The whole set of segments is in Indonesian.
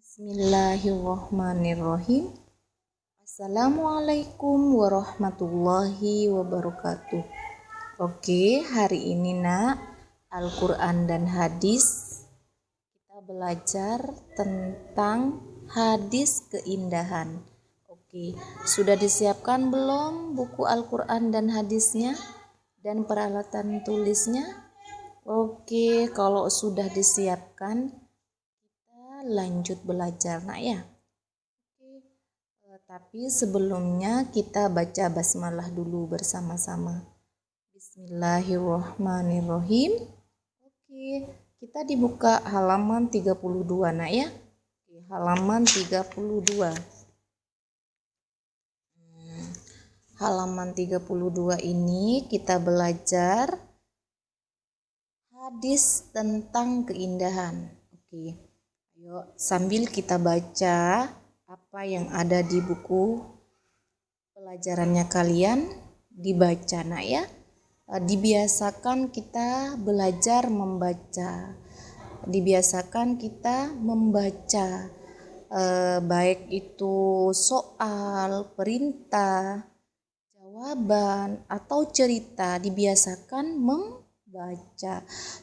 Bismillahirrahmanirrahim. Assalamualaikum warahmatullahi wabarakatuh. Oke, hari ini Al-Quran dan hadis. Kita belajar tentang hadis keindahan. Oke, sudah disiapkan belum buku Al-Quran dan hadisnya dan peralatan tulisnya? Oke, kalau sudah disiapkan, lanjut belajar ya. Tapi sebelumnya kita baca basmalah dulu bersama-sama. Bismillahirrahmanirrahim. Oke, kita dibuka halaman 32 ya. Halaman 32. Halaman 32 ini kita belajar hadis tentang keindahan. Oke. Yuk, sambil kita baca apa yang ada di buku pelajarannya kalian, dibaca ya. Dibiasakan kita belajar membaca. Dibiasakan kita membaca baik itu soal, perintah, jawaban atau cerita, dibiasakan membaca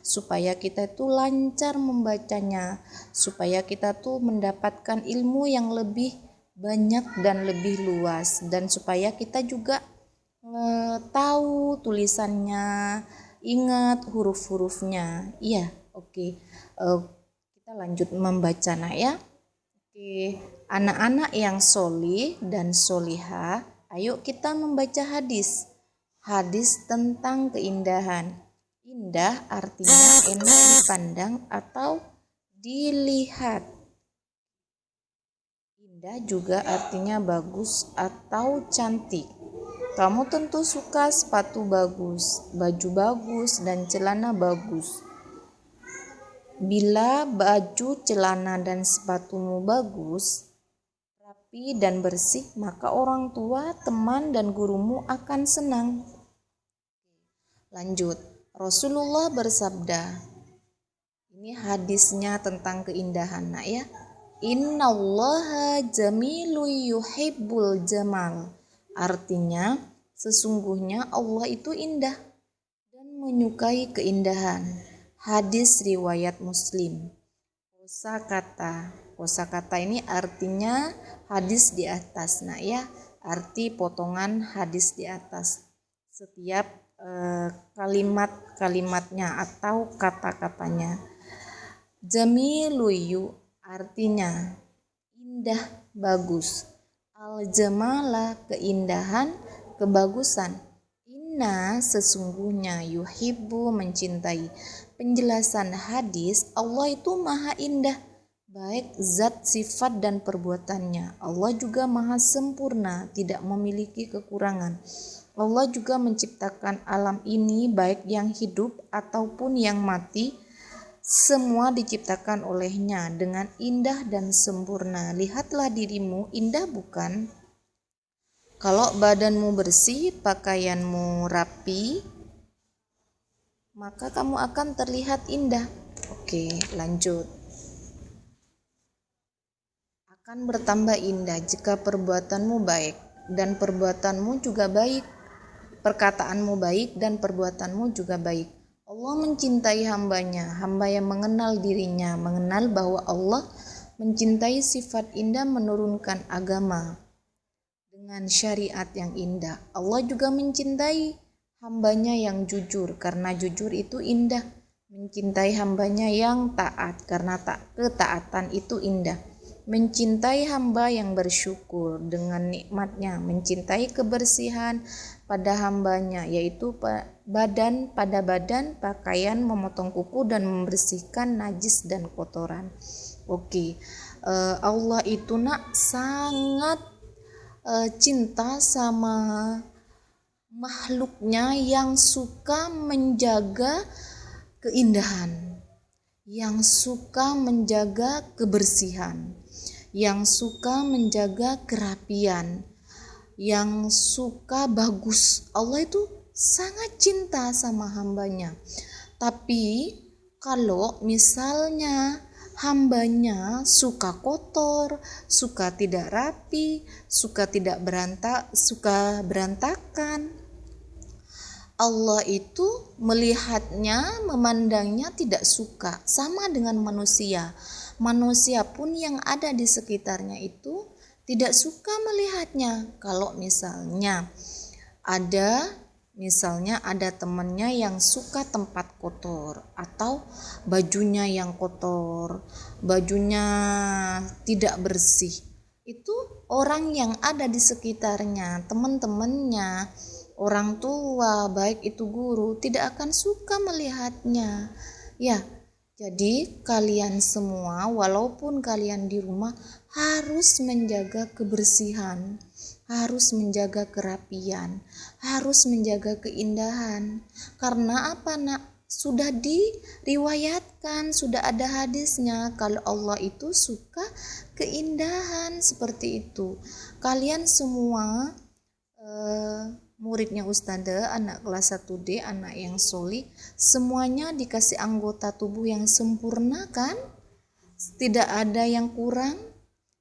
supaya kita tuh lancar membacanya, supaya kita tuh mendapatkan ilmu yang lebih banyak dan lebih luas, dan supaya kita juga tahu tulisannya, ingat huruf-hurufnya. Iya, oke. Kita lanjut membaca ya. Oke, anak-anak yang solih dan solihah, ayo kita membaca hadis. Hadis tentang keindahan. Indah artinya enak dipandang atau dilihat. Indah juga artinya bagus atau cantik. Kamu tentu suka sepatu bagus, baju bagus, dan celana bagus. Bila baju, celana, dan sepatumu bagus, rapi dan bersih, maka orang tua, teman, dan gurumu akan senang. Lanjut. Rasulullah bersabda, ini hadisnya tentang keindahan ya. Innallaha jamilun yuhibbul jamal. Artinya, sesungguhnya Allah itu indah dan menyukai keindahan. Hadis riwayat Muslim. Kosakata ini artinya hadis di atas ya. Arti potongan hadis di atas. Setiap kalimat-kalimatnya atau kata-katanya. Jamiluyu artinya indah, bagus. Al-jamala keindahan, kebagusan. Inna sesungguhnya, yuhibbu mencintai. Penjelasan hadis, Allah itu maha indah, baik zat, sifat, dan perbuatannya. Allah juga maha sempurna, tidak memiliki kekurangan. Allah juga menciptakan alam ini, baik yang hidup ataupun yang mati, semua diciptakan olehnya dengan indah dan sempurna. Lihatlah dirimu, indah bukan? Kalau badanmu bersih, pakaianmu rapi, maka kamu akan terlihat indah. Oke, lanjut. Akan bertambah indah jika perbuatanmu baik dan perbuatanmu juga baik. Perkataanmu baik dan perbuatanmu juga baik. Allah mencintai hambanya, hamba yang mengenal dirinya, mengenal bahwa Allah mencintai sifat indah, menurunkan agama dengan syariat yang indah. Allah juga mencintai hambanya yang jujur, karena jujur itu indah. Mencintai hambanya yang taat, karena ketaatan itu indah. Mencintai hamba yang bersyukur dengan nikmatnya, mencintai kebersihan pada hambanya, yaitu badan, pakaian, memotong kuku, dan membersihkan najis dan kotoran. Oke, Allah itu sangat cinta sama makhluknya yang suka menjaga keindahan, yang suka menjaga kebersihan, yang suka menjaga kerapian, yang suka bagus. Allah itu sangat cinta sama hambanya. Tapi kalau misalnya hambanya suka kotor, suka tidak rapi, suka berantakan. Allah itu melihatnya, memandangnya tidak suka, sama dengan manusia. Manusia pun yang ada di sekitarnya itu tidak suka melihatnya. Kalau misalnya ada temannya yang suka tempat kotor, atau bajunya yang kotor, bajunya tidak bersih, itu orang yang ada di sekitarnya, teman-temannya, orang tua, baik itu guru, tidak akan suka melihatnya. Ya, jadi kalian semua, walaupun kalian di rumah, harus menjaga kebersihan, harus menjaga kerapian, harus menjaga keindahan. Karena apa, Nak? Sudah diriwayatkan, sudah ada hadisnya kalau Allah itu suka keindahan seperti itu. Kalian semua muridnya Ustadzah, anak kelas 1D, anak yang solih, semuanya dikasih anggota tubuh yang sempurna kan? Tidak ada yang kurang.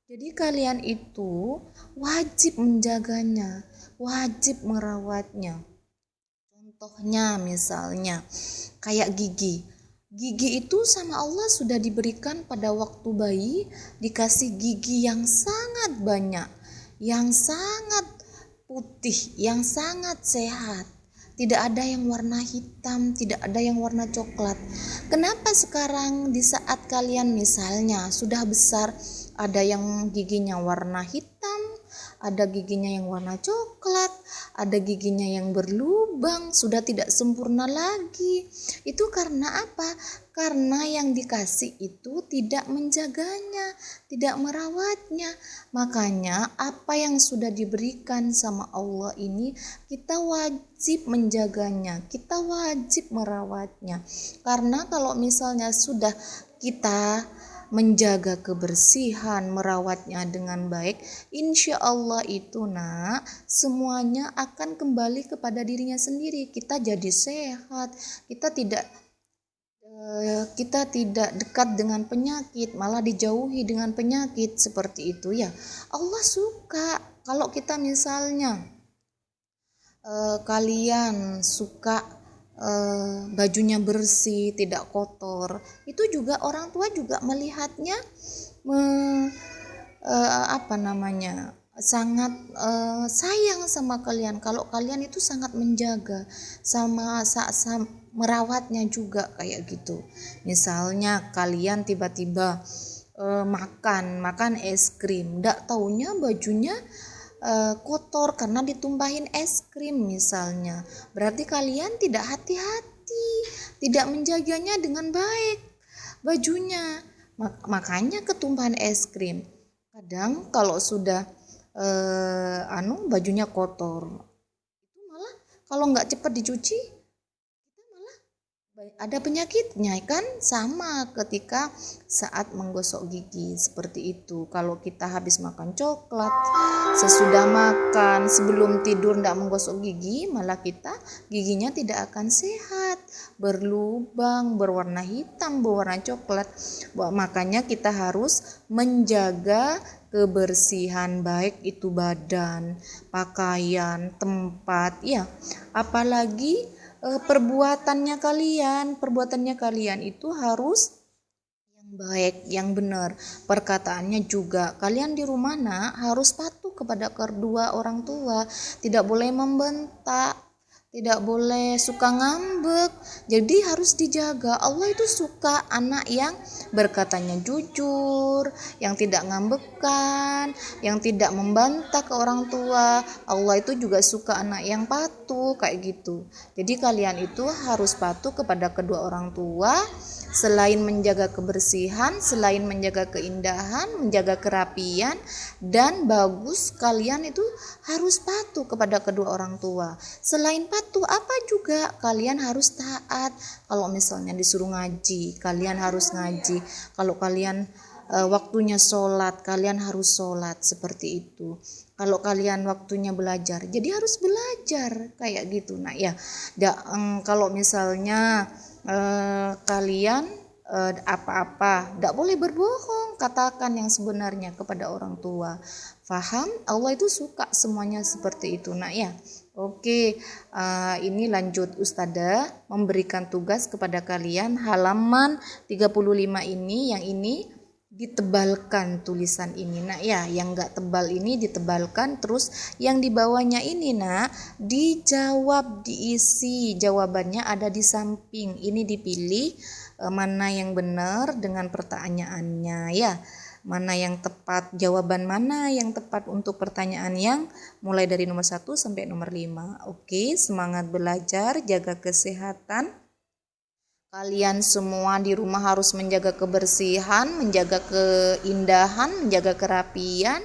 Jadi kalian itu wajib menjaganya, wajib merawatnya. Contohnya misalnya kayak gigi. Gigi itu sama Allah sudah diberikan pada waktu bayi, dikasih gigi yang sangat banyak, yang sangat putih, yang sangat sehat. Tidak ada yang warna hitam, tidak ada yang warna coklat. Kenapa sekarang di saat kalian misalnya sudah besar, ada yang giginya warna hitam, ada giginya yang warna coklat, ada giginya yang berlubang, sudah tidak sempurna lagi. Itu karena apa? Karena yang dikasih itu tidak menjaganya, tidak merawatnya. Makanya apa yang sudah diberikan sama Allah ini kita wajib menjaganya, kita wajib merawatnya. Karena kalau misalnya sudah kita menjaga kebersihan, merawatnya dengan baik, insya Allah itu, Nak, semuanya akan kembali kepada dirinya sendiri. Kita jadi sehat, kita tidak dekat dengan penyakit, malah dijauhi dengan penyakit seperti itu ya. Allah suka kalau kita misalnya kalian suka bajunya bersih, tidak kotor. Itu juga orang tua juga melihatnya sangat sayang sama kalian. Kalau kalian itu sangat menjaga, sama merawatnya juga kayak gitu. Misalnya kalian tiba-tiba makan es krim, ndak taunya bajunya kotor karena ditumpahin es krim misalnya. Berarti kalian tidak hati-hati, tidak menjaganya dengan baik bajunya, makanya ketumpahan es krim. Kadang kalau sudah bajunya kotor, itu malah kalau nggak cepat dicuci, kita malah ada penyakitnya kan. Sama ketika saat menggosok gigi seperti itu. Kalau kita habis makan coklat, sesudah makan, sebelum tidur tidak menggosok gigi, malah giginya tidak akan sehat, berlubang, berwarna hitam, berwarna coklat. Makanya kita harus menjaga kebersihan, baik itu badan, pakaian, tempat, ya. Apalagi perbuatannya kalian itu harus yang baik, yang benar. Perkataannya juga, kalian di rumah, Nak, harus patuh kepada kedua orang tua, tidak boleh membentak, tidak boleh suka ngambek. Jadi harus dijaga. Allah itu suka anak yang berkatanya jujur, yang tidak ngambekan, yang tidak membantah ke orang tua. Allah itu juga suka anak yang patuh kayak gitu. Jadi kalian itu harus patuh kepada kedua orang tua. Selain menjaga kebersihan, selain menjaga keindahan, menjaga kerapian dan bagus, kalian itu harus patuh kepada kedua orang tua. Selain patuh, apa juga kalian harus taat. Kalau misalnya disuruh ngaji, kalian harus ngaji. Kalau kalian waktunya sholat, kalian harus sholat seperti itu. Kalau kalian waktunya belajar, jadi harus belajar kayak gitu. Nah ya, kalau misalnya kalian apa-apa, tidak boleh berbohong, katakan yang sebenarnya kepada orang tua. Faham? Allah itu suka semuanya seperti itu, nak ya. Oke, ini lanjut Ustazah memberikan tugas kepada kalian halaman 35 ini, yang ini ditebalkan tulisan ini, nak ya. Yang enggak tebal ini ditebalkan, terus yang di bawahnya ini, nak, dijawab, diisi jawabannya ada di samping. Ini dipilih mana yang benar dengan pertanyaannya ya. Mana yang tepat, jawaban mana yang tepat untuk pertanyaan yang mulai dari nomor 1 sampai nomor 5. Oke, semangat belajar, jaga kesehatan. Kalian semua di rumah harus menjaga kebersihan, menjaga keindahan, menjaga kerapian,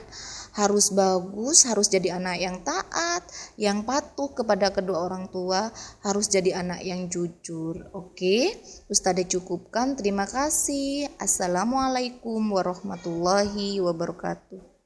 harus bagus, harus jadi anak yang taat, yang patuh kepada kedua orang tua, harus jadi anak yang jujur. Oke, Ustazah cukupkan. Terima kasih. Assalamualaikum warahmatullahi wabarakatuh.